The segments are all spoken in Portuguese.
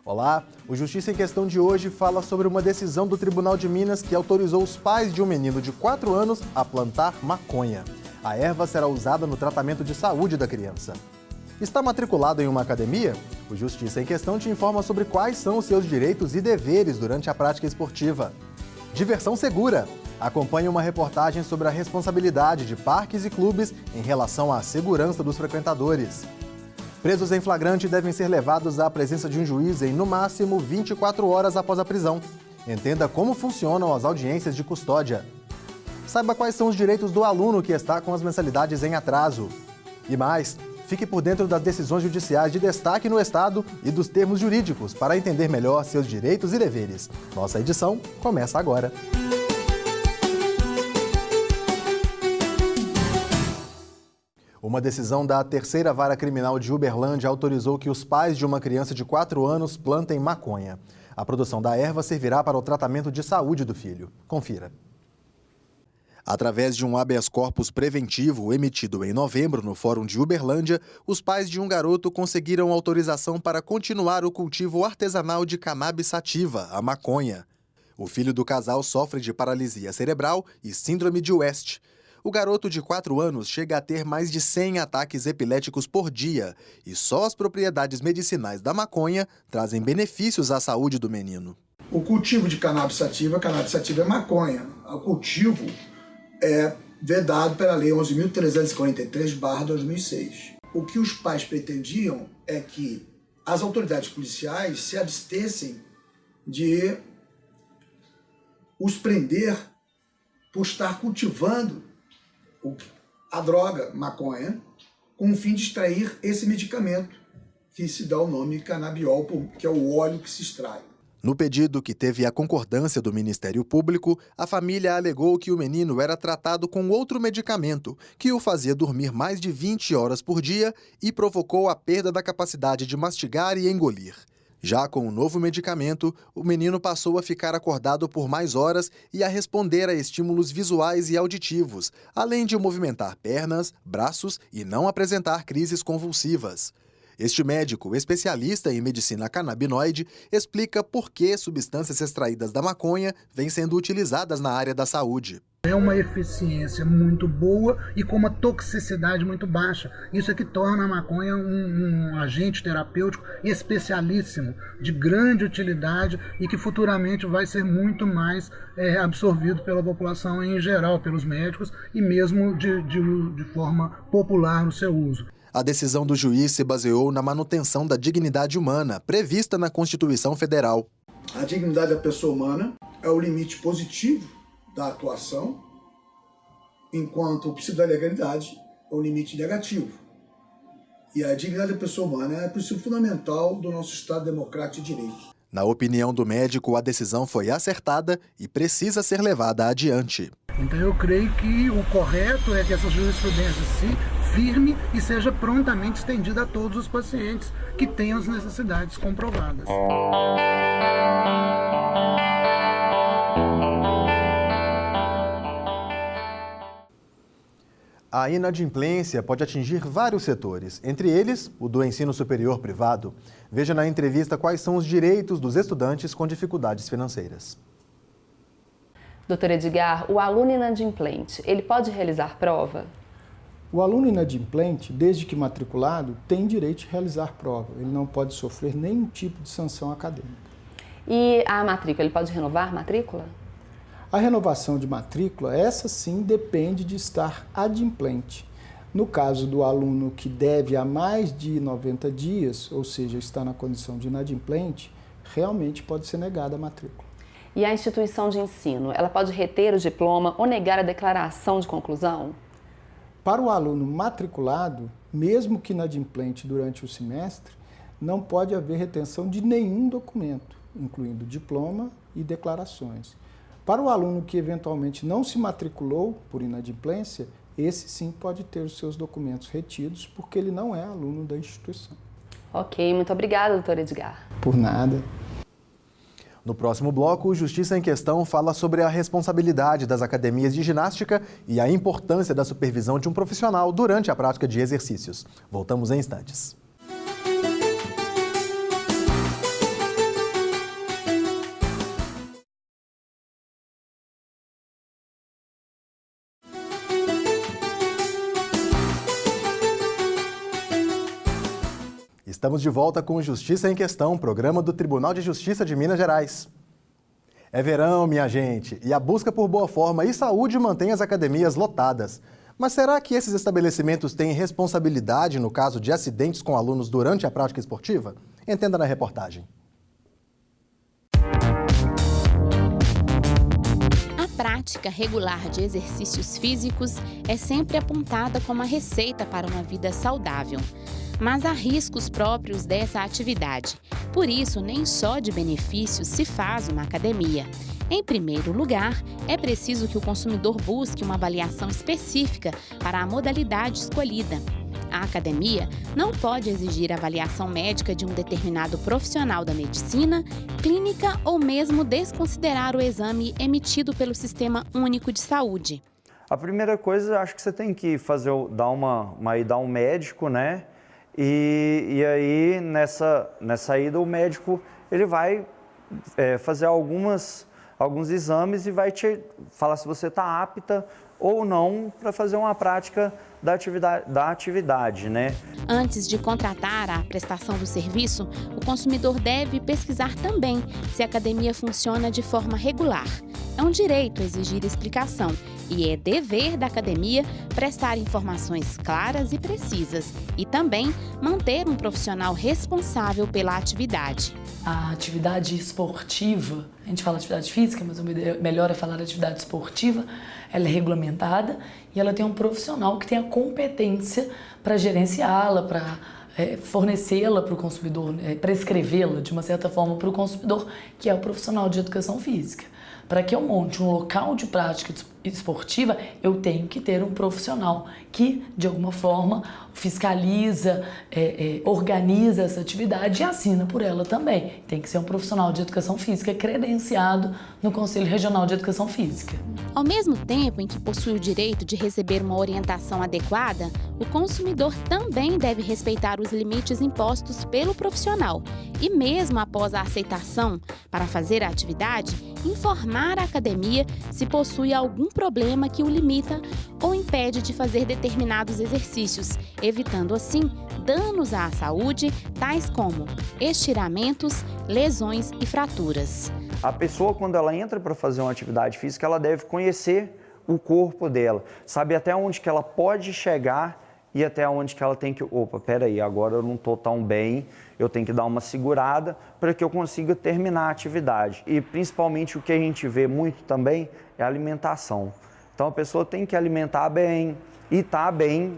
Olá, o Justiça em Questão de hoje fala sobre uma decisão do Tribunal de Minas que autorizou os pais de um menino de 4 anos a plantar maconha. A erva será usada no tratamento de saúde da criança. Está matriculado em uma academia? O Justiça em Questão te informa sobre quais são os seus direitos e deveres durante a prática esportiva. Diversão segura. Acompanhe uma reportagem sobre a responsabilidade de parques e clubes em relação à segurança dos frequentadores. Presos em flagrante devem ser levados à presença de um juiz em, no máximo, 24 horas após a prisão. Entenda como funcionam as audiências de custódia. Saiba quais são os direitos do aluno que está com as mensalidades em atraso. E mais, fique por dentro das decisões judiciais de destaque no Estado e dos termos jurídicos para entender melhor seus direitos e deveres. Nossa edição começa agora. Uma decisão da Terceira Vara Criminal de Uberlândia autorizou que os pais de uma criança de 4 anos plantem maconha. A produção da erva servirá para o tratamento de saúde do filho. Confira. Através de um habeas corpus preventivo emitido em novembro no Fórum de Uberlândia, os pais de um garoto conseguiram autorização para continuar o cultivo artesanal de cannabis sativa, a maconha. O filho do casal sofre de paralisia cerebral e síndrome de West. O garoto de 4 anos chega a ter mais de 100 ataques epiléticos por dia e só as propriedades medicinais da maconha trazem benefícios à saúde do menino. O cultivo de cannabis sativa é maconha. O cultivo é vedado pela Lei 11.343/2006. O que os pais pretendiam é que as autoridades policiais se abstessem de os prender por estar cultivando a droga, maconha, com o fim de extrair esse medicamento, que se dá o nome canabiol, que é o óleo que se extrai. No pedido, que teve a concordância do Ministério Público, a família alegou que o menino era tratado com outro medicamento, que o fazia dormir mais de 20 horas por dia e provocou a perda da capacidade de mastigar e engolir. Já com o novo medicamento, o menino passou a ficar acordado por mais horas e a responder a estímulos visuais e auditivos, além de movimentar pernas, braços e não apresentar crises convulsivas. Este médico, especialista em medicina canabinoide, explica por que substâncias extraídas da maconha vêm sendo utilizadas na área da saúde. É uma eficiência muito boa e com uma toxicidade muito baixa. Isso é que torna a maconha um agente terapêutico especialíssimo, de grande utilidade e que futuramente vai ser muito mais absorvido pela população em geral, pelos médicos e mesmo de forma popular no seu uso. A decisão do juiz se baseou na manutenção da dignidade humana, prevista na Constituição Federal. A dignidade da pessoa humana é o limite positivo da atuação, enquanto o princípio da legalidade é o limite negativo. E a dignidade da pessoa humana é o princípio fundamental do nosso Estado democrático de direito. Na opinião do médico, a decisão foi acertada e precisa ser levada adiante. Então eu creio que o correto é que essa jurisprudência se firme e seja prontamente estendida a todos os pacientes que tenham as necessidades comprovadas. A inadimplência pode atingir vários setores, entre eles o do ensino superior privado. Veja na entrevista quais são os direitos dos estudantes com dificuldades financeiras. Doutor Edgar, o aluno inadimplente, ele pode realizar prova? O aluno inadimplente, desde que matriculado, tem direito de realizar prova. Ele não pode sofrer nenhum tipo de sanção acadêmica. E a matrícula, ele pode renovar a matrícula? A renovação de matrícula, essa sim depende de estar adimplente. No caso do aluno que deve há mais de 90 dias, ou seja, está na condição de inadimplente, realmente pode ser negada a matrícula. E a instituição de ensino, ela pode reter o diploma ou negar a declaração de conclusão? Para o aluno matriculado, mesmo que inadimplente durante o semestre, não pode haver retenção de nenhum documento, incluindo diploma e declarações. Para o aluno que eventualmente não se matriculou por inadimplência, esse sim pode ter os seus documentos retidos, porque ele não é aluno da instituição. Ok, muito obrigada, doutor Edgar. Por nada. No próximo bloco, o Justiça em Questão fala sobre a responsabilidade das academias de ginástica e a importância da supervisão de um profissional durante a prática de exercícios. Voltamos em instantes. Estamos de volta com Justiça em Questão, programa do Tribunal de Justiça de Minas Gerais. É verão, minha gente, e a busca por boa forma e saúde mantém as academias lotadas. Mas será que esses estabelecimentos têm responsabilidade no caso de acidentes com alunos durante a prática esportiva? Entenda na reportagem. A prática regular de exercícios físicos é sempre apontada como a receita para uma vida saudável. Mas há riscos próprios dessa atividade. Por isso, nem só de benefícios se faz uma academia. Em primeiro lugar, é preciso que o consumidor busque uma avaliação específica para a modalidade escolhida. A academia não pode exigir avaliação médica de um determinado profissional da medicina, clínica ou mesmo desconsiderar o exame emitido pelo Sistema Único de Saúde. A primeira coisa, acho que você tem que dar um médico, né? E aí, nessa ida, o médico ele vai fazer alguns exames e vai te falar se você está apta ou não para fazer uma prática da atividade, né? Antes de contratar a prestação do serviço, o consumidor deve pesquisar também se a academia funciona de forma regular. É um direito exigir explicação e é dever da academia prestar informações claras e precisas e também manter um profissional responsável pela atividade. A atividade esportiva, a gente fala atividade física, mas o melhor é falar atividade esportiva, ela é regulamentada e ela tem um profissional que tem a competência para gerenciá-la, para fornecê-la para o consumidor, prescrevê-la de uma certa forma para o consumidor, que é o profissional de educação física. Para que eu monte um local de prática esportiva, eu tenho que ter um profissional que, de alguma forma, fiscaliza, organiza essa atividade e assina por ela também. Tem que ser um profissional de educação física credenciado no Conselho Regional de Educação Física. Ao mesmo tempo em que possui o direito de receber uma orientação adequada, o consumidor também deve respeitar os limites impostos pelo profissional e, mesmo após a aceitação para fazer a atividade, informar a academia se possui algum problema que o limita ou impede de fazer determinados exercícios, evitando assim danos à saúde, tais como estiramentos, lesões e fraturas. A pessoa, quando ela entra para fazer uma atividade física, ela deve conhecer o corpo dela, saber até onde que ela pode chegar e até onde que ela tem que... Opa, peraí, agora eu não estou tão bem, eu tenho que dar uma segurada para que eu consiga terminar a atividade. E principalmente o que a gente vê muito também é a alimentação. Então a pessoa tem que alimentar bem e estar bem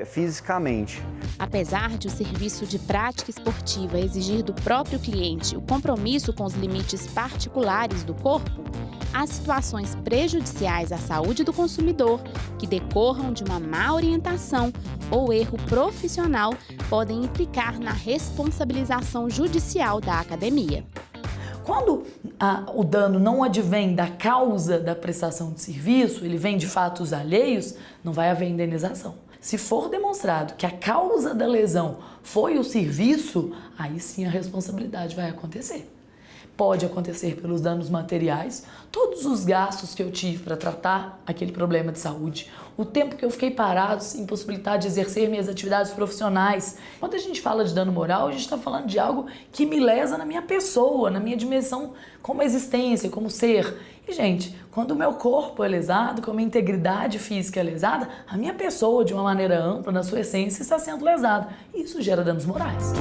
fisicamente. Apesar de o serviço de prática esportiva exigir do próprio cliente o compromisso com os limites particulares do corpo, há situações prejudiciais à saúde do consumidor que decorram de uma má orientação ou erro profissional podem implicar na responsabilização judicial da academia. Quando o dano não advém da causa da prestação de serviço, ele vem de fatos alheios, não vai haver indenização. Se for demonstrado que a causa da lesão foi o serviço, aí sim a responsabilidade vai acontecer. Pode acontecer pelos danos materiais, todos os gastos que eu tive para tratar aquele problema de saúde, o tempo que eu fiquei parado sem possibilidade de exercer minhas atividades profissionais. Quando a gente fala de dano moral, a gente está falando de algo que me lesa na minha pessoa, na minha dimensão como existência, como ser. E, gente, quando o meu corpo é lesado, quando a minha integridade física é lesada, a minha pessoa, de uma maneira ampla, na sua essência, está sendo lesada. E isso gera danos morais.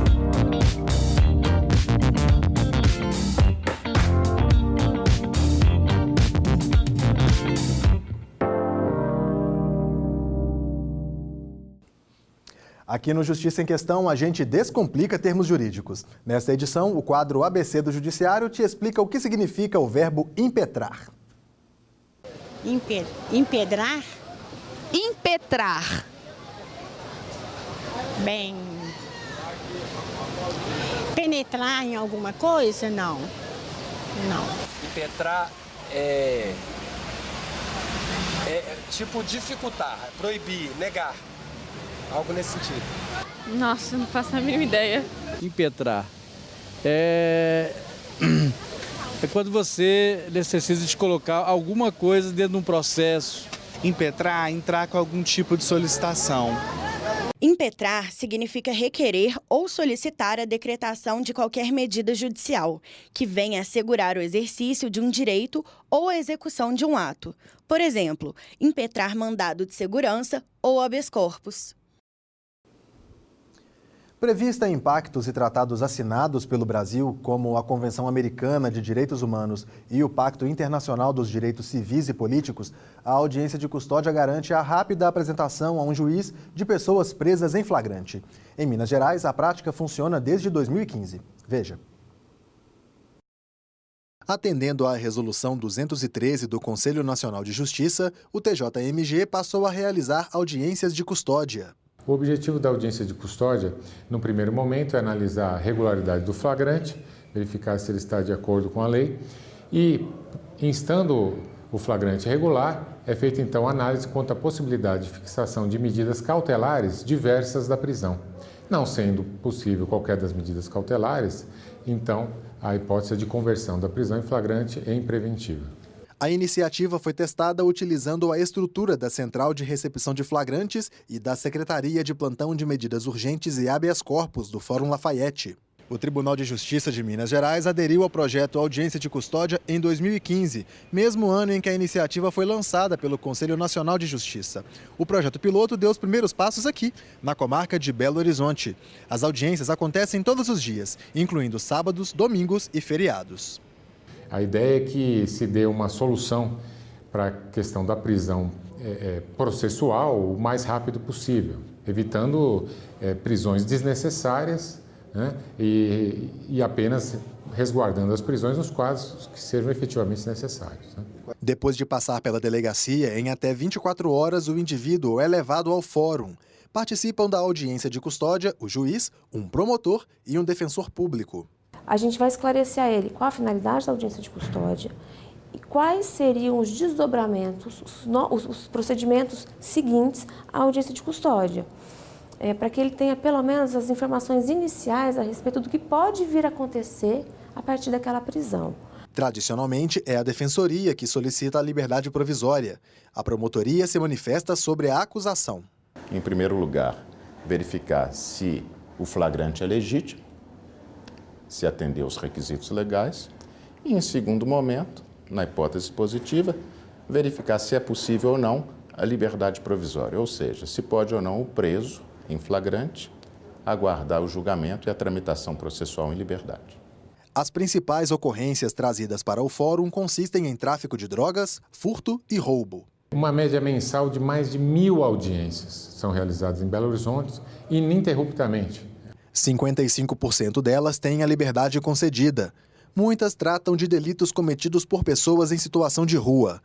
Aqui no Justiça em Questão, a gente descomplica termos jurídicos. Nesta edição, o quadro ABC do Judiciário te explica o que significa o verbo impetrar. Impedrar? Impetrar. Bem... penetrar em alguma coisa? Não. Não. Impetrar é tipo dificultar, proibir, negar. Algo nesse sentido. Nossa, não faço a mínima ideia. Impetrar é quando você necessita de colocar alguma coisa dentro de um processo. Impetrar, entrar com algum tipo de solicitação. Impetrar significa requerer ou solicitar a decretação de qualquer medida judicial que venha assegurar o exercício de um direito ou a execução de um ato. Por exemplo, impetrar mandado de segurança ou habeas corpus. Prevista em impactos e tratados assinados pelo Brasil, como a Convenção Americana de Direitos Humanos e o Pacto Internacional dos Direitos Civis e Políticos, a audiência de custódia garante a rápida apresentação a um juiz de pessoas presas em flagrante. Em Minas Gerais, a prática funciona desde 2015. Veja. Atendendo à Resolução 213 do Conselho Nacional de Justiça, o TJMG passou a realizar audiências de custódia. O objetivo da audiência de custódia, no primeiro momento, é analisar a regularidade do flagrante, verificar se ele está de acordo com a lei e, instando o flagrante regular, é feita então análise quanto à possibilidade de fixação de medidas cautelares diversas da prisão. Não sendo possível qualquer das medidas cautelares, então a hipótese de conversão da prisão em flagrante em preventiva. A iniciativa foi testada utilizando a estrutura da Central de Recepção de Flagrantes e da Secretaria de Plantão de Medidas Urgentes e Habeas Corpus do Fórum Lafayette. O Tribunal de Justiça de Minas Gerais aderiu ao projeto Audiência de Custódia em 2015, mesmo ano em que a iniciativa foi lançada pelo Conselho Nacional de Justiça. O projeto piloto deu os primeiros passos aqui, na comarca de Belo Horizonte. As audiências acontecem todos os dias, incluindo sábados, domingos e feriados. A ideia é que se dê uma solução para a questão da prisão processual o mais rápido possível, evitando prisões desnecessárias, né, e apenas resguardando as prisões nos casos que sejam efetivamente necessários. Né. Depois de passar pela delegacia, em até 24 horas o indivíduo é levado ao fórum. Participam da audiência de custódia o juiz, um promotor e um defensor público. A gente vai esclarecer a ele qual a finalidade da audiência de custódia e quais seriam os desdobramentos, os procedimentos seguintes à audiência de custódia, para que ele tenha pelo menos as informações iniciais a respeito do que pode vir a acontecer a partir daquela prisão. Tradicionalmente, é a defensoria que solicita a liberdade provisória. A promotoria se manifesta sobre a acusação. Em primeiro lugar, verificar se o flagrante é legítimo, se atender aos requisitos legais, e, em segundo momento, na hipótese positiva, verificar se é possível ou não a liberdade provisória, ou seja, se pode ou não o preso, em flagrante, aguardar o julgamento e a tramitação processual em liberdade. As principais ocorrências trazidas para o fórum consistem em tráfico de drogas, furto e roubo. Uma média mensal de mais de 1.000 audiências são realizadas em Belo Horizonte ininterruptamente. 55% delas têm a liberdade concedida. Muitas tratam de delitos cometidos por pessoas em situação de rua.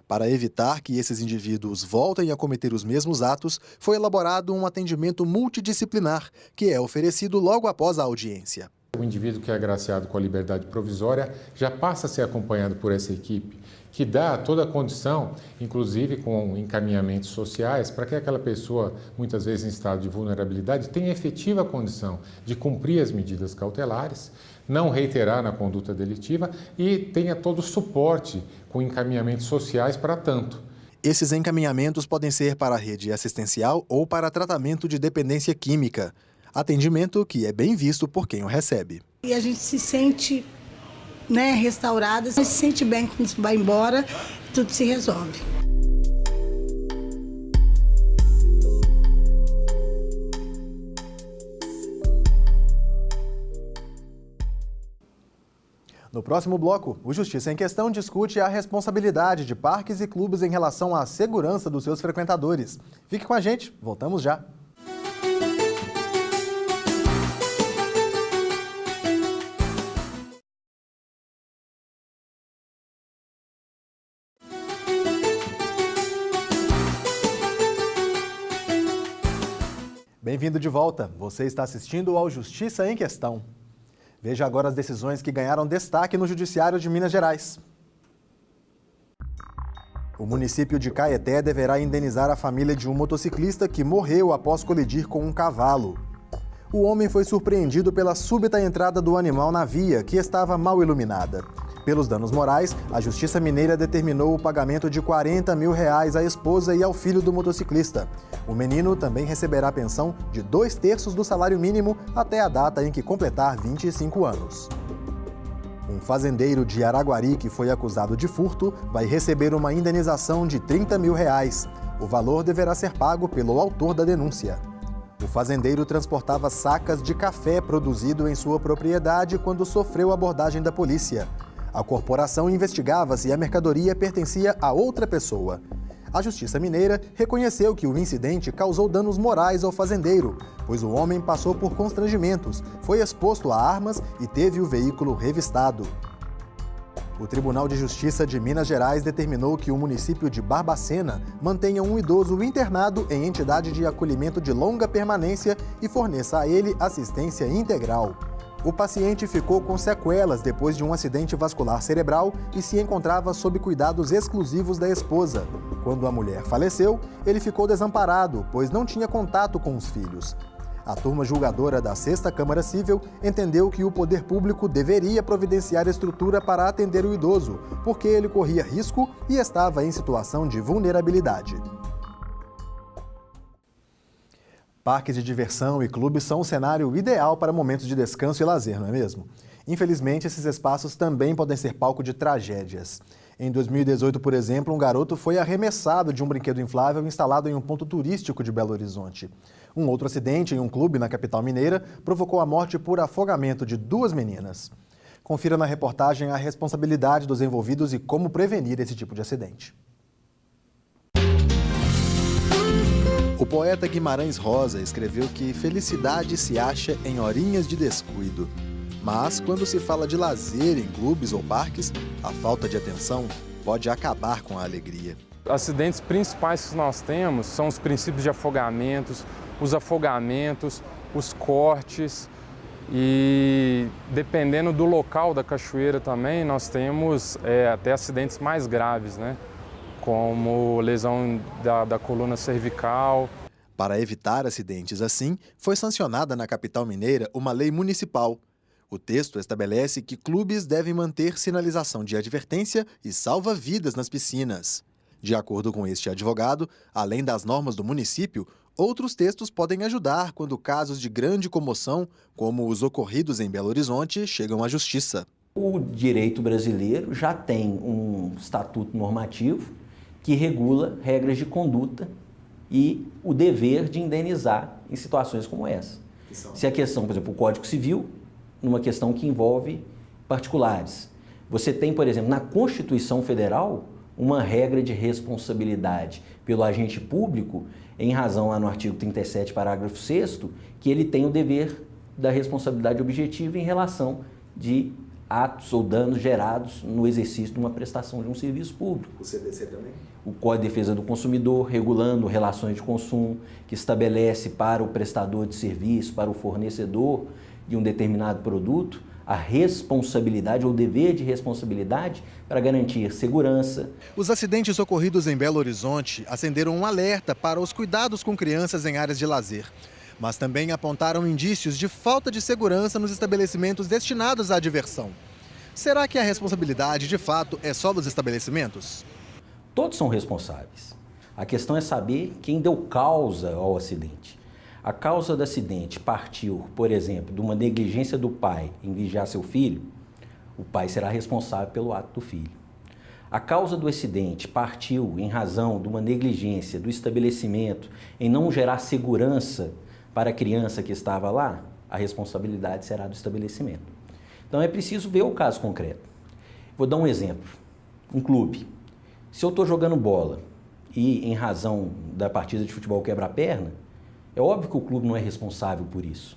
Para evitar que esses indivíduos voltem a cometer os mesmos atos, foi elaborado um atendimento multidisciplinar, que é oferecido logo após a audiência. O indivíduo que é agraciado com a liberdade provisória já passa a ser acompanhado por essa equipe, que dá toda a condição, inclusive com encaminhamentos sociais, para que aquela pessoa, muitas vezes em estado de vulnerabilidade, tenha efetiva condição de cumprir as medidas cautelares, não reiterar na conduta delitiva e tenha todo o suporte com encaminhamentos sociais para tanto. Esses encaminhamentos podem ser para a rede assistencial ou para tratamento de dependência química. Atendimento que é bem visto por quem o recebe. E a gente se sente, restaurada, a gente se sente bem quando vai embora, tudo se resolve. No próximo bloco, o Justiça em Questão discute a responsabilidade de parques e clubes em relação à segurança dos seus frequentadores. Fique com a gente, voltamos já. Bem-vindo de volta. Você está assistindo ao Justiça em Questão. Veja agora as decisões que ganharam destaque no Judiciário de Minas Gerais. O município de Caeté deverá indenizar a família de um motociclista que morreu após colidir com um cavalo. O homem foi surpreendido pela súbita entrada do animal na via, que estava mal iluminada. Pelos danos morais, a Justiça Mineira determinou o pagamento de R$40 mil à esposa e ao filho do motociclista. O menino também receberá pensão de 2/3 do salário mínimo até a data em que completar 25 anos. Um fazendeiro de Araguari que foi acusado de furto vai receber uma indenização de R$30 mil. O valor deverá ser pago pelo autor da denúncia. O fazendeiro transportava sacas de café produzido em sua propriedade quando sofreu abordagem da polícia. A corporação investigava se a mercadoria pertencia a outra pessoa. A Justiça Mineira reconheceu que o incidente causou danos morais ao fazendeiro, pois o homem passou por constrangimentos, foi exposto a armas e teve o veículo revistado. O Tribunal de Justiça de Minas Gerais determinou que o município de Barbacena mantenha um idoso internado em entidade de acolhimento de longa permanência e forneça a ele assistência integral. O paciente ficou com sequelas depois de um acidente vascular cerebral e se encontrava sob cuidados exclusivos da esposa. Quando a mulher faleceu, ele ficou desamparado, pois não tinha contato com os filhos. A turma julgadora da 6ª Câmara Civil entendeu que o poder público deveria providenciar estrutura para atender o idoso, porque ele corria risco e estava em situação de vulnerabilidade. Parques de diversão e clubes são o cenário ideal para momentos de descanso e lazer, não é mesmo? Infelizmente, esses espaços também podem ser palco de tragédias. Em 2018, por exemplo, um garoto foi arremessado de um brinquedo inflável instalado em um ponto turístico de Belo Horizonte. Um outro acidente em um clube na capital mineira provocou a morte por afogamento de 2 meninas. Confira na reportagem a responsabilidade dos envolvidos e como prevenir esse tipo de acidente. O poeta Guimarães Rosa escreveu que felicidade se acha em horinhas de descuido. Mas, quando se fala de lazer em clubes ou parques, a falta de atenção pode acabar com a alegria. Acidentes principais que nós temos são os princípios de afogamentos, os cortes e, dependendo do local da cachoeira também, nós temos até acidentes mais graves, né? Como lesão da coluna cervical. Para evitar acidentes assim, foi sancionada na capital mineira uma lei municipal. O texto estabelece que clubes devem manter sinalização de advertência e salva-vidas nas piscinas. De acordo com este advogado, além das normas do município, outros textos podem ajudar quando casos de grande comoção, como os ocorridos em Belo Horizonte, chegam à justiça. O direito brasileiro já tem um estatuto normativo que regula regras de conduta e o dever de indenizar em situações como essa. Se a questão, por exemplo, o Código Civil, numa questão que envolve particulares. Você tem, por exemplo, na Constituição Federal, uma regra de responsabilidade pelo agente público, em razão lá no artigo 37, parágrafo 6º, que ele tem o dever da responsabilidade objetiva em relação de atos ou danos gerados no exercício de uma prestação de um serviço público. O CDC também? O Código de Defesa do Consumidor, regulando relações de consumo, que estabelece para o prestador de serviço, para o fornecedor de um determinado produto, a responsabilidade ou dever de responsabilidade para garantir segurança. Os acidentes ocorridos em Belo Horizonte acenderam um alerta para os cuidados com crianças em áreas de lazer, mas também apontaram indícios de falta de segurança nos estabelecimentos destinados à diversão. Será que a responsabilidade, de fato, é só dos estabelecimentos? Todos são responsáveis. A questão é saber quem deu causa ao acidente. A causa do acidente partiu, por exemplo, de uma negligência do pai em vigiar seu filho, o pai será responsável pelo ato do filho. A causa do acidente partiu em razão de uma negligência do estabelecimento em não gerar segurança para a criança que estava lá, a responsabilidade será do estabelecimento. Então é preciso ver o caso concreto. Vou dar um exemplo. Um clube. Se eu estou jogando bola e, em razão da partida de futebol quebra a perna, é óbvio que o clube não é responsável por isso.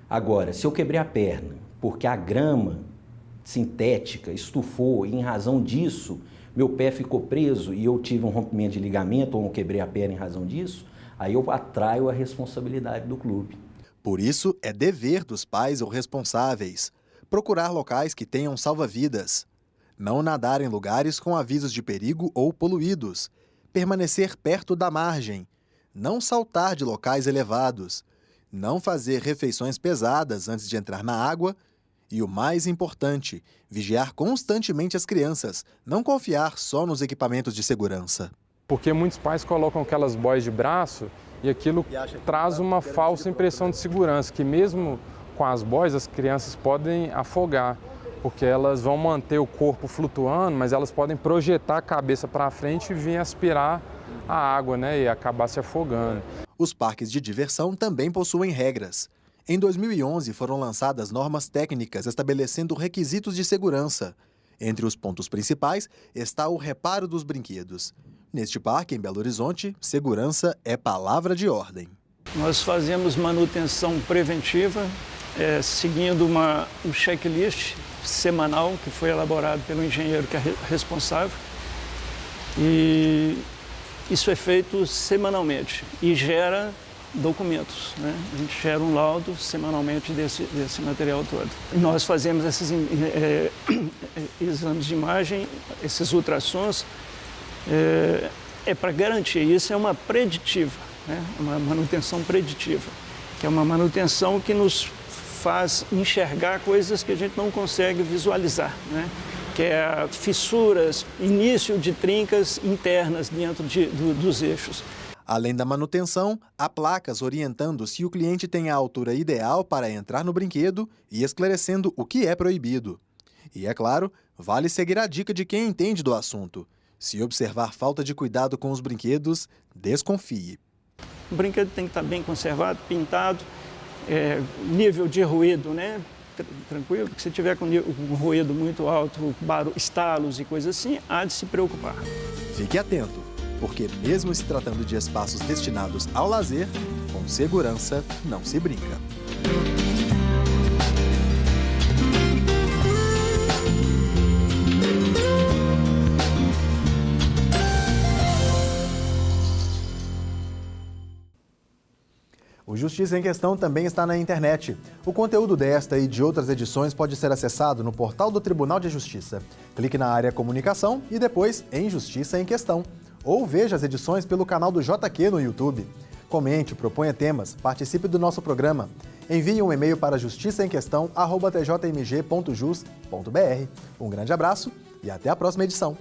Agora, se eu quebrei a perna porque a grama sintética estufou e, em razão disso, meu pé ficou preso e eu tive um rompimento de ligamento ou eu quebrei a perna em razão disso, aí eu atraio a responsabilidade do clube. Por isso, é dever dos pais ou responsáveis procurar locais que tenham salva-vidas, não nadar em lugares com avisos de perigo ou poluídos, permanecer perto da margem, não saltar de locais elevados, não fazer refeições pesadas antes de entrar na água E o mais importante, vigiar constantemente as crianças, não confiar só nos equipamentos de segurança. Porque muitos pais colocam aquelas boias de braço e aquilo traz uma falsa impressão de segurança, que mesmo com as boias as crianças podem afogar, porque elas vão manter o corpo flutuando, mas elas podem projetar a cabeça para frente e vir aspirar a água, né, e acabar se afogando. Os parques de diversão também possuem regras. Em 2011, foram lançadas normas técnicas estabelecendo requisitos de segurança. Entre os pontos principais está o reparo dos brinquedos. Neste parque, em Belo Horizonte, segurança é palavra de ordem. Nós fazemos manutenção preventiva, seguindo um checklist semanal que foi elaborado pelo engenheiro que é responsável. E isso é feito semanalmente e gera documentos, né? A gente gera um laudo semanalmente desse material todo. Nós fazemos esses exames de imagem, esses ultrassons, para garantir. Isso é uma preditiva, né? Uma manutenção preditiva, que é uma manutenção que nos faz enxergar coisas que a gente não consegue visualizar, né? Que é fissuras, início de trincas internas dentro dos eixos. Além da manutenção, há placas orientando se o cliente tem a altura ideal para entrar no brinquedo e esclarecendo o que é proibido. E, é claro, vale seguir a dica de quem entende do assunto. Se observar falta de cuidado com os brinquedos, desconfie. O brinquedo tem que estar bem conservado, pintado, nível de ruído, né? Tranquilo, porque se tiver com um ruído muito alto, estalos e coisas assim, há de se preocupar. Fique atento, porque mesmo se tratando de espaços destinados ao lazer, com segurança não se brinca. O Justiça em Questão também está na internet. O conteúdo desta e de outras edições pode ser acessado no portal do Tribunal de Justiça. Clique na área Comunicação e depois em Justiça em Questão. Ou veja as edições pelo canal do JQ no YouTube. Comente, proponha temas, participe do nosso programa. Envie um e-mail para justiçaemquestão@tjmg.jus.br. Um grande abraço e até a próxima edição.